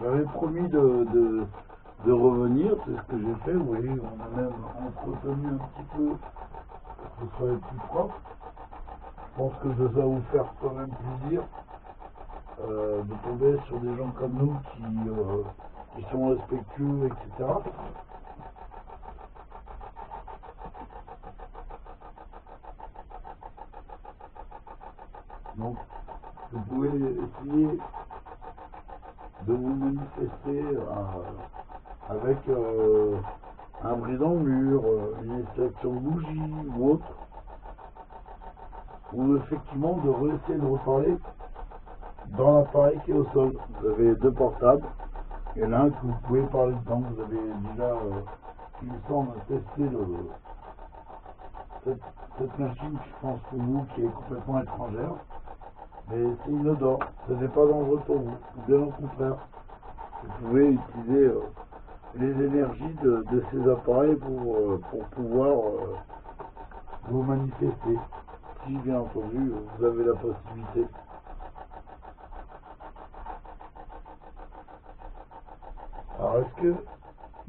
J'avais promis de revenir, c'est ce que j'ai fait, vous voyez, on a même entretenu un petit peu pour que ce soit plus propre. Je pense que ça va vous faire quand même plaisir de tomber sur des gens comme nous qui sont respectueux, etc. Donc, vous pouvez essayer de vous manifester avec un brisant de mur, une extraction de bougie ou autre, ou effectivement de réessayer de reparler dans l'appareil qui est au sol. Vous avez deux portables, il y en a un que vous pouvez parler dedans, vous avez déjà, il me semble, testé cette machine, je pense pour vous, qui est complètement étrangère, mais c'est inodore, ce n'est pas dangereux pour vous, bien au contraire. Vous pouvez utiliser les énergies de ces appareils pour pouvoir vous manifester, si bien entendu vous avez la possibilité. Alors est-ce qu'il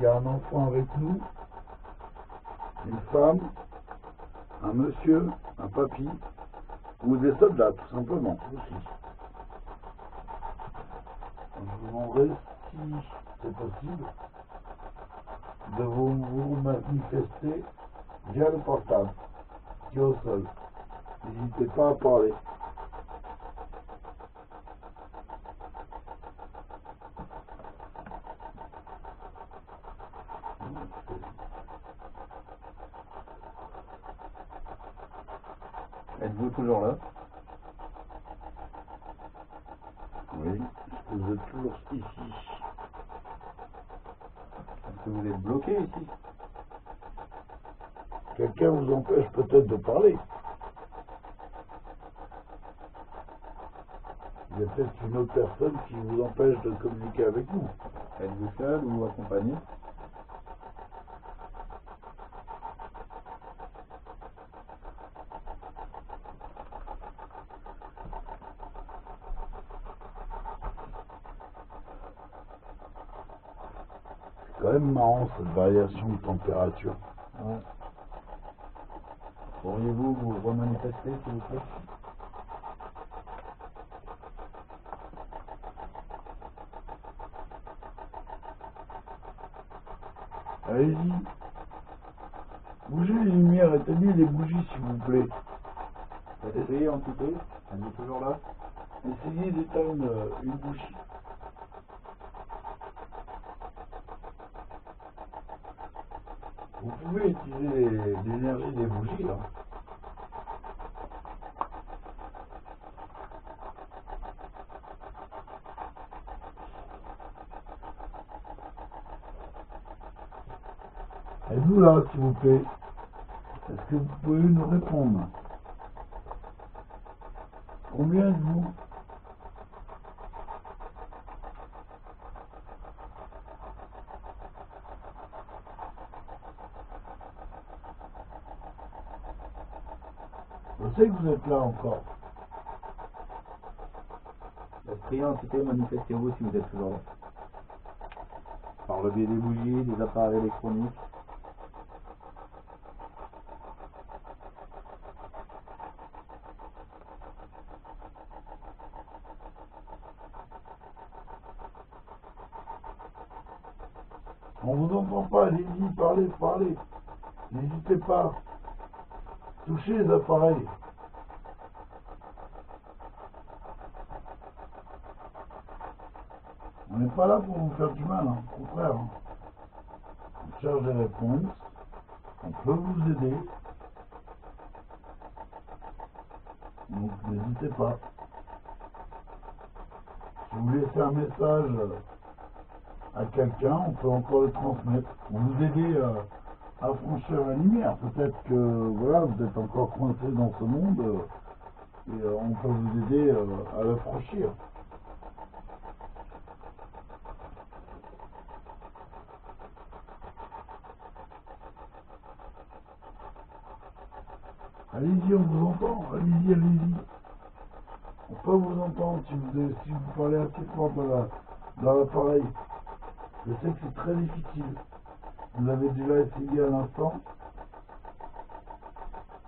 y a un enfant avec nous, une femme, un monsieur, un papy, ou des soldats tout simplement aussi? Je vous demanderai si c'est possible de vous manifester via le portable qui est au sol. N'hésitez pas à parler. Êtes-vous toujours là? Oui, est-ce que vous êtes toujours ici? Est-ce que vous êtes bloqué ici? Quelqu'un vous empêche peut-être de parler. Il y a peut-être une autre personne qui vous empêche de communiquer avec nous. Êtes-vous seul ou accompagné? C'est quand même marrant cette variation de température. Ouais. Pourriez-vous vous remanifester, s'il vous plaît? Allez-y. Bougez les lumières, éteignez les bougies s'il vous plaît. Essayez un petit peu. Êtes-vous toujours là? Essayez d'éteindre une bougie. Vous pouvez utiliser l'énergie des bougies. Hein. Êtes-vous là, s'il vous plaît? Est-ce que vous pouvez nous répondre? Combien êtes-vous? Je sais que vous êtes là encore. L'esprit entité, manifestez-vous si vous êtes toujours là. Par le biais des bougies, des appareils électroniques. On vous entend pas, allez-y, parlez. N'hésitez pas. Touchez les appareils. On n'est pas là pour vous faire du mal, hein. Au contraire. Hein. On cherche des réponses, on peut vous aider. Donc n'hésitez pas. Si vous laissez un message à quelqu'un, on peut encore le transmettre. Pour vous aider à franchir la lumière. Peut-être que voilà, vous êtes encore coincé dans ce monde et on peut vous aider à le franchir. Allez-y, on vous entend. Allez-y. On peut vous entendre si vous parlez assez fort dans l'appareil. Je sais que c'est très difficile. Vous l'avez déjà essayé à l'instant.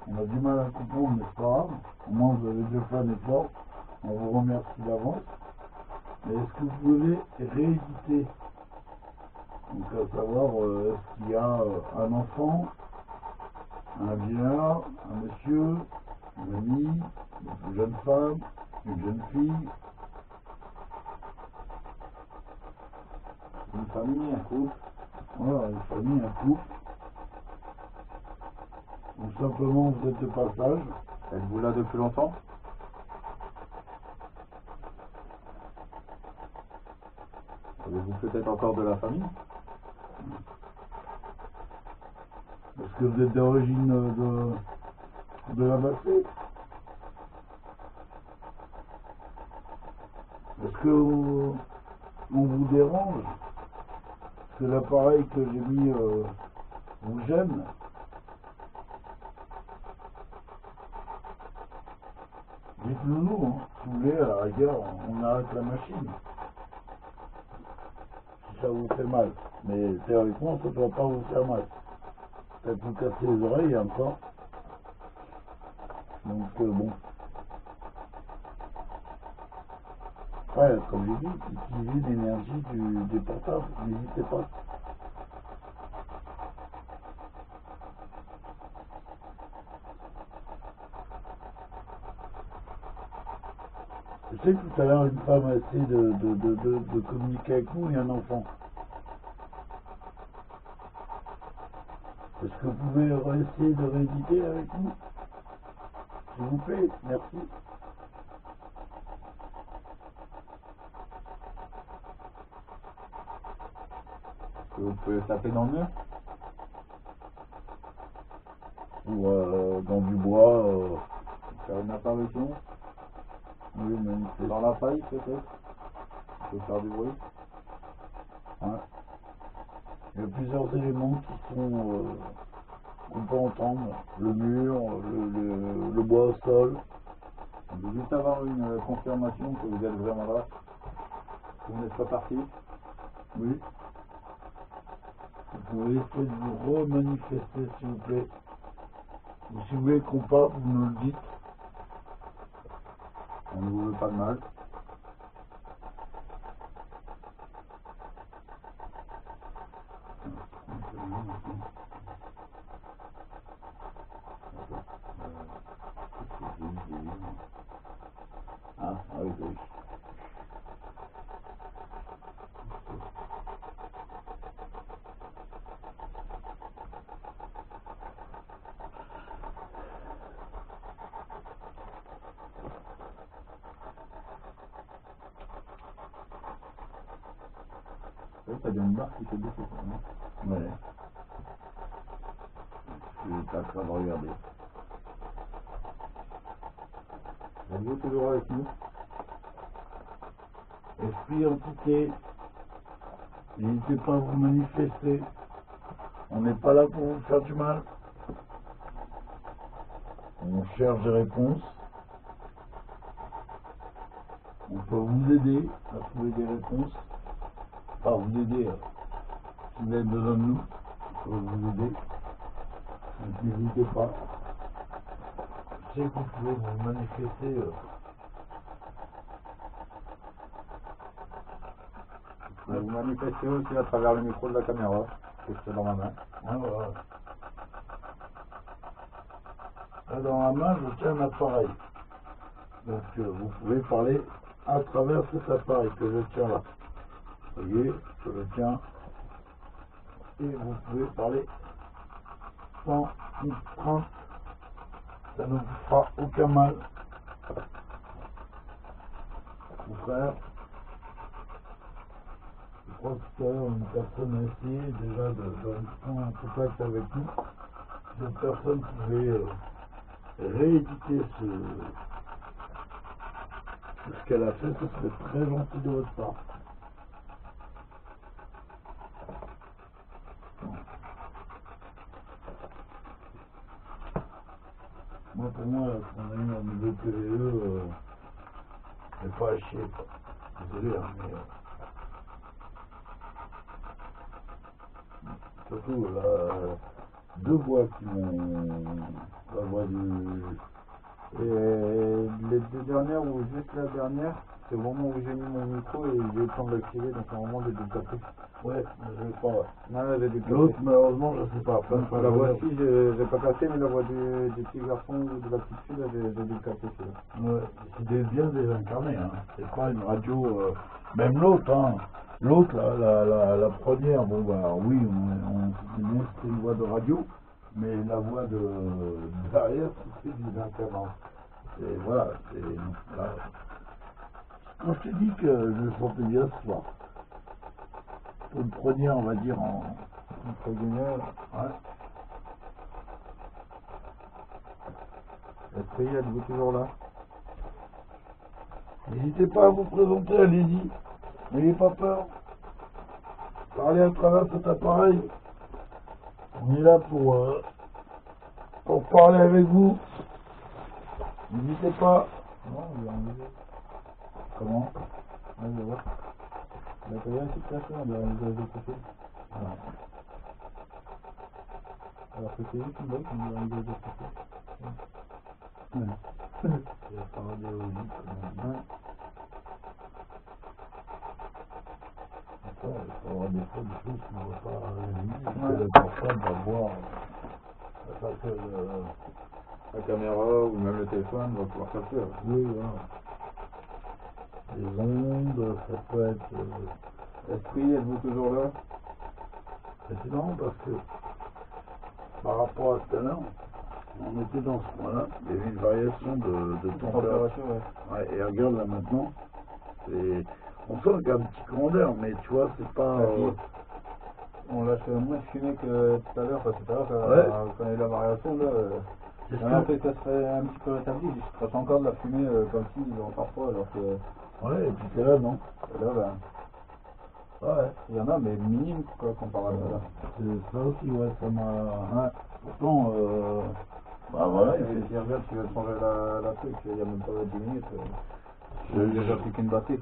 On a du mal à comprendre, mais c'est pas grave. Au moins vous avez déjà fait un effort. On vous remercie d'avance. Mais est-ce que vous pouvez rééditer? Donc à savoir, est-ce qu'il y a un enfant, un vieillard, un monsieur, une amie, une jeune femme, une jeune fille, Une famille, un couple. voilà, une famille, un couple, ou simplement vous êtes de passage. Êtes-vous là depuis longtemps? Avez-vous peut-être encore de la famille? Est-ce que vous êtes d'origine de la Bassée? Est-ce que on vous dérange? Est-ce que l'appareil que j'ai mis vous gêne? Dites-le nous, hein. Si vous voulez, à la rigueur, on arrête la machine. Si ça vous fait mal. Mais théoriquement, ça ne doit pas vous faire mal. Peut-être vous casser les oreilles encore. Donc bon. Ouais, comme j'ai dit, utilisez l'énergie des portables, n'hésitez pas. Je sais que tout à l'heure, une femme a essayé de communiquer avec nous et un enfant. Est-ce que vous pouvez essayer de rééditer avec nous? S'il vous plaît, merci. Vous pouvez taper dans le mur? Ou dans du bois. Faire une apparition? Oui, mais c'est Dans la paille peut-être? Vous pouvez faire du bruit? ouais. Il y a plusieurs éléments qui sont qu'on peut entendre. Le mur, le bois au sol. On veut juste avoir une confirmation que vous êtes vraiment là. Que vous n'êtes pas parti. Oui. Vous pouvez essayer de vous remanifester, s'il vous plaît. Ou si vous voulez qu'on parte, vous nous le dites. On ne vous veut pas de mal. Ah, oui, oui. Oui, ça donne une barre qui fait baisser quand même. Ouais. Je suis en train de regarder. Êtes-vous toujours avec nous? Esprit, entité, n'hésitez pas à vous manifester. On n'est pas là pour vous faire du mal. On cherche des réponses. On peut vous aider à trouver des réponses. Pas vous aider, si vous avez besoin de nous, on peut vous aider. Donc n'hésitez pas. Je sais que vous pouvez vous manifester. Vous manifestez aussi à travers le micro de la caméra, que c'est dans ma main. Ah, voilà. Là, dans la main, je tiens un appareil. Donc vous pouvez parler à travers cet appareil que je tiens là. Vous voyez, je le tiens. Et vous pouvez parler sans crainte. Ça ne vous fera aucun mal. Au contraire, je crois que tout à l'heure, une personne a essayé déjà de prendre un contact avec nous. Cette personne pouvait rééditer ce qu'elle a fait, ce serait très gentil de votre part. Moi, pour moi, ce qu'on a eu au niveau PVE, c'est pas à chier, quoi. Désolé, hein, mais Surtout deux voix qui m'ont... La voix du... Et les deux dernières, ou juste la dernière, c'est au moment où j'ai mis mon micro et j'ai eu le temps de l'activer, donc c'est vraiment des captés. Ouais, je crois. Non, j'ai dû le L'autre, capter. malheureusement, je sais pas. Après, La voix-ci, j'ai pas capté, mais la voix du petit garçon ou de la petite fille, là, j'ai dû le capter, celui-là. Ouais, c'est bien désincarné, hein. C'est pas une radio... Même l'autre, hein. L'autre, la première, bon bah oui, on se dit bien que c'était une voix de radio, mais la voix de derrière, c'était des incarnants. Et voilà, c'est... Voilà. Quand je te dis que je me sentais bien ce soir, pour une première, on va dire, Entre guillemets, ouais. Esprit, êtes-vous toujours là? N'hésitez pas à vous présenter, allez-y. N'ayez pas peur. Parlez à travers cet appareil. On est là pour parler avec vous. N'hésitez pas. Non, il y a un musée. Comment? Ouais, je vois. Il y a une petite personne, il y a un musée de côté. Alors que c'est juste une boîte, mais il y a un musée de côté. Il y a pas radiologie, comme on dit. Il faut avoir des fois des choses qu'on ne voit pas à la nuit. Le portable va voir. Parce que La caméra ou même le téléphone va pouvoir capter. oui, voilà. Les ondes, ça peut être. Esprit, êtes-vous toujours là? C'est marrant parce que par rapport à tout à l'heure, on était dans ce coin-là, il y avait une variation de température. Ouais, et regarde là maintenant, on sent qu'il y a un petit courant d'air, mais tu vois, c'est pas. On lâche moins de fumée que tout à l'heure, parce que tout à l'heure, Ouais. quand il y a eu la variation, là, C'est on a fait que ça serait un petit peu rétabli, je traite encore de la fumée comme si ils en parfois, alors que Ouais, et puis c'est là, non? là, ben, Ouais. il y en a, mais minime, quoi, comparé à là. C'est ça aussi, ouais, ça m'a. Ouais. Pourtant, bah voilà, Et si regarde, tu vas changer la truc, il y a même pas 10 minutes, j'ai déjà plus qu'une batterie.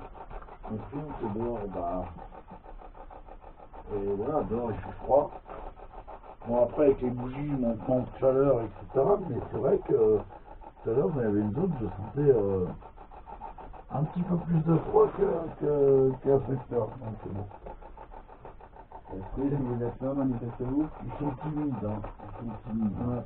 on filme que dehors, bah. Et voilà, dehors il fait froid. Bon, après, avec les bougies, montement de chaleur, etc. Mais c'est vrai que tout à l'heure, il y avait une zone, je sentais un petit peu plus de froid qu'à cette heure. Donc, c'est bon. Esprit, si vous êtes là, manifestez-vous. Ils sont timides, hein. Ils sont timides. Ouais.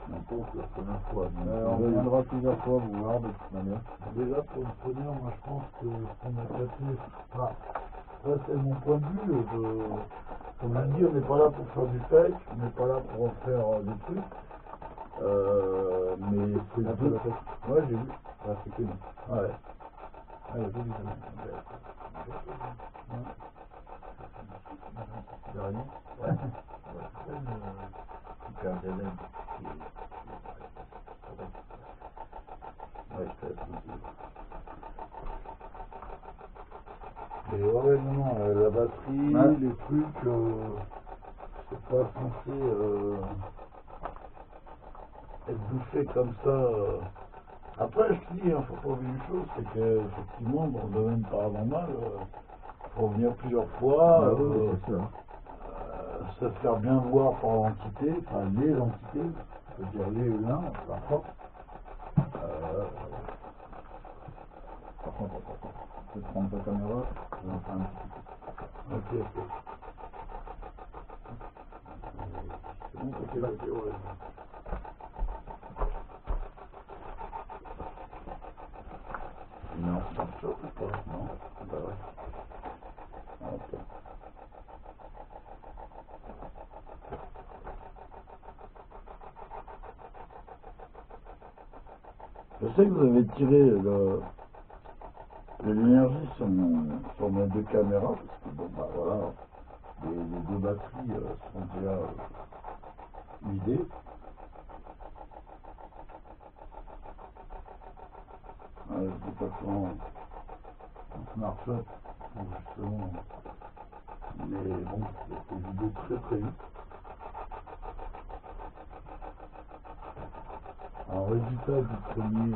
N'importe la première fois. On reviendra plusieurs fois vous voir de toute manière. Déjà, pour une première, moi je pense que ce qu'on a capté, enfin, ça c'est mon point de vue. Comme je dis, on n'est pas là pour faire du fake, on n'est pas là pour faire des trucs. Mais c'est Un peu deux. la tête. Ouais, j'ai vu. Ah, c'est qu'une. Ouais. Ah, il y a deux vitamines. De rien. Ouais. C'est une super diadème. Ouais, je te laisse tranquille. Et ouais, non, la batterie, Ouais. les trucs, c'est pas censé être bouffé comme ça. Après, je te dis, faut pas oublier une chose, c'est que effectivement, dans le domaine paranormal, faut venir plusieurs fois, c'est ça. se faire bien voir par l'entité, enfin les entités, je veux dire les ou l'un, peu importe. Par contre, je vais prendre ta caméra, je vais en faire un petit peu. Ok. C'est bon, ok, ouais. Non, ça ne ou pas, non? Bah ouais. Ok. Je sais que vous avez tiré de l'énergie sur mes deux caméras, parce que bon, bah voilà, les deux batteries sont déjà vidées. Je ne sais pas comment on marche justement, mais bon, c'est vidé très vite. En résultat du premier